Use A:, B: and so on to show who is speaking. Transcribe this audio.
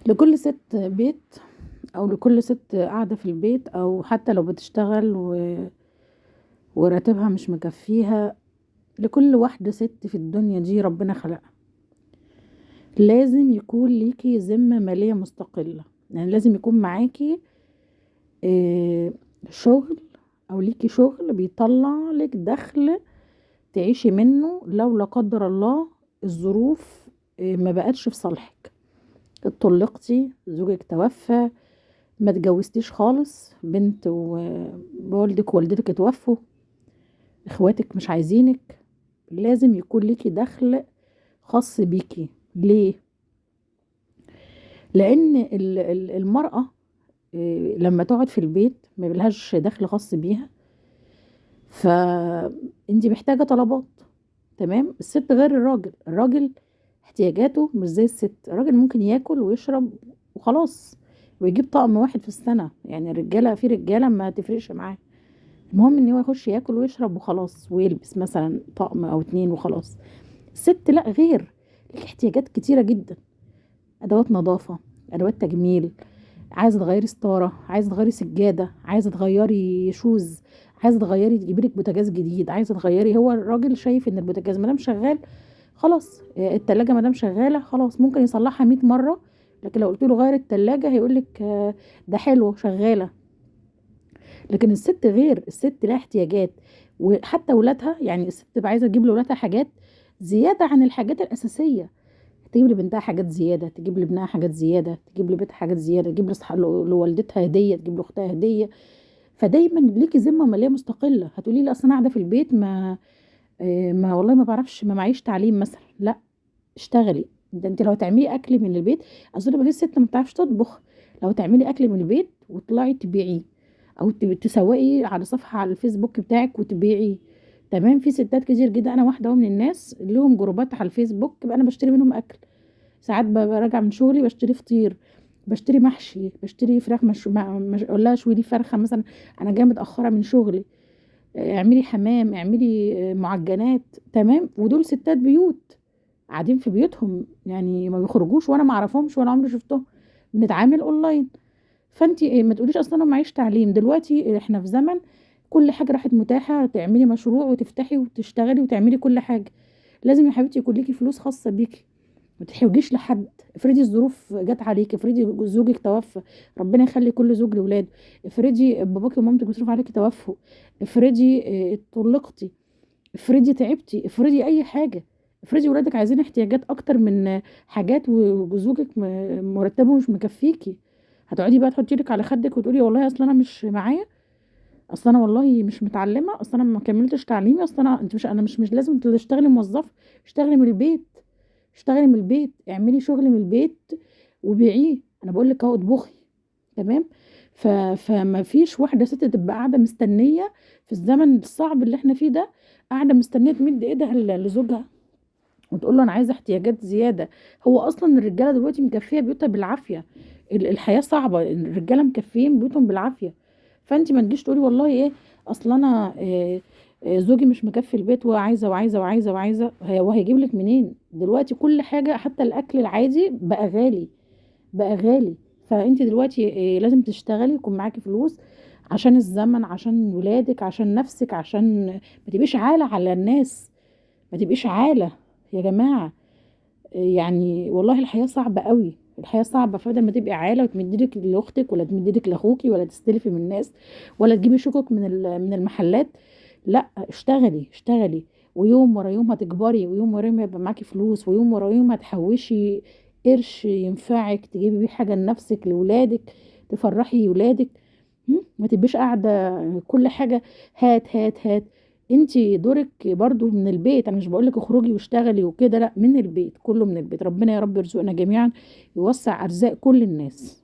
A: لكل ست بيت، او لكل ست قاعدة في البيت، او حتى لو بتشتغل وراتبها مش مكفيها، لكل واحدة ست في الدنيا دي ربنا خلقها لازم يكون ليكي ذمة مالية مستقلة. يعني لازم يكون معاكي آه، شغل، او ليكي شغل بيطلع لك دخل تعيشي منه لو لا قدر الله الظروف ما بقتش في صالحك. اتطلقتي، زوجك توفى، ما اتجوزتيش خالص، بنت ووالدك ووالدتك اتوفوا، اخواتك مش عايزينك، لازم يكون ليكي دخل خاص بيكي. ليه؟ لان المرأة لما تقعد في البيت ما بيلهاش دخل خاص بيها، فانتي محتاجة طلبات. تمام. الست غير الراجل احتياجاته مش زي الست. الراجل ممكن ياكل ويشرب وخلاص، ويجيب طقم واحد في السنة. يعني الرجالة، في رجالة ما تفرقش معاه، المهم ان هو يخش ياكل ويشرب وخلاص، ويلبس مثلا طقم او اتنين وخلاص. الست لا، غير، ليك احتياجات كتيرة جدا: ادوات نظافة، ادوات تجميل، عايزة تغيري ستارة، عايزة تغيري سجادة، عايزة تغيري شوز، عايزة تغيري تجيبي لك بوتاجاز جديد، عايزة تغيري. هو الراجل شايف ان البوتاجاز مادام شغال خلاص، التلاجة مادام شغالة خلاص ممكن يصلحها 100 مرة، لكن لو قلت له غير التلاجة هيقولك ده حلو شغالة. لكن الست غير، الست لها احتياجات، وحتى ولادها. يعني الست تبقى عايزة تجيب لولادها حاجات زيادة عن الحاجات الأساسية، تجيب لبنتها حاجات زيادة، تجيب لابنها حاجات زيادة، تجيب لبيتها حاجات زيادة، تجيب لوالدتها هدية، تجيب لاختها هدية. فدايما ليكي ذمة مالية مستقلة. هتقولي لي اصل انا قاعدة في البيت ما والله ما بعرفش، ما معيش تعليم مثلا. لا، اشتغلي. ده انت لو تعملي اكل من البيت، اظن ما فيش ست ما بتعرفش تطبخ. لو تعملي اكل من البيت وتطلعي تبيعيه، او تسوقي على صفحه على الفيسبوك بتاعك وتبيعي. تمام. في ستات كتير جدا، انا واحده من الناس لهم جروبات على الفيسبوك بقى، انا بشتري منهم اكل. ساعات ببقى راجعه من شغلي بشتري فطير، بشتري محشي، بشتري فراخ اقول لها شوي لي فرخه مثلا، انا جايه متاخره من شغلي، اعملي حمام، اعملي معجنات. تمام. ودول ستات بيوت قاعدين في بيوتهم، يعني ما بيخرجوش، وانا ما اعرفهمش ولا عمري شفتهم، بنتعامل اونلاين. فانت ما تقوليش اصلا انا معيش تعليم. دلوقتي احنا في زمن كل حاجه راحت متاحه، تعملي مشروع وتفتحي وتشتغلي وتعملي كل حاجه. لازم يا حبيبتي يكون ليكي فلوس خاصه بيكي، ما تحوجيش لحد. افرضي الظروف جت عليك، افرضي زوجك توفى، ربنا يخلي كل زوج لاولاده، افرضي باباكي ومامتك بيصرفوا عليكي توفوا، افرضي اتطلقتي، افرضي تعبتي، افرضي اي حاجه، افرضي ولادك عايزين احتياجات اكتر من حاجات وزوجك مرتبه مش مكفيكي. هتقعدي بقى تحطي لك على خدك وتقولي والله اصل انا مش معايا، اصل انا والله مش متعلمه، اصل انا ما كملتش تعليمي، اصل انا انت مش، انا مش لازم تشتغلي موظفه، اشتغلي من البيت. اشتغلي من البيت، اعملي شغل من البيت وبيعيه. انا بقول لك اهو اطبخي. تمام. فما فيش واحده ست تبقى قاعده مستنيه في الزمن الصعب اللي احنا فيه ده، قاعده مستنيه تمد ايدها لزوجها وتقول له انا عايزه احتياجات زياده. هو اصلا الرجاله دلوقتي مكفيه بيوتها بالعافيه، الحياه صعبه، الرجاله مكفيين بيوتهم بالعافيه. فانت ما تجيش تقولي والله ايه، اصل انا زوجي مش مكفي البيت وعايزه وعايزه وعايزه وعايزه. وهيجيب لك منين؟ دلوقتي كل حاجه حتى الاكل العادي بقى غالي، بقى غالي. فانت دلوقتي لازم تشتغلي، يكون معاكي فلوس عشان الزمن، عشان ولادك، عشان نفسك، عشان ما تبقيش عالة على الناس، ما تبقيش عالة يا جماعة. يعني والله الحياة صعبة قوي، الحياة صعبة. فبدل ما تبقي عالة وتمديلك لاختك، ولا تمديلك لاخوكي، ولا تستلفي من الناس، ولا تجيبي شقق من المحلات، لا، اشتغلي اشتغلي. ويوم ورا يوم هتكبري، ويوم ورا يوم هيبقى معاكي فلوس، ويوم ورا يوم هتحوشي قرش ينفعك تجيبي بيه حاجة لنفسك لولادك، تفرحي ولادك. ما تبقيش قاعدة كل حاجة هات هات هات. انتي دورك برضو من البيت. انا مش بقولك اخرجي واشتغلي وكده، لا، من البيت، كله من البيت. ربنا يا رب يرزقنا جميعا، يوسع ارزاق كل الناس.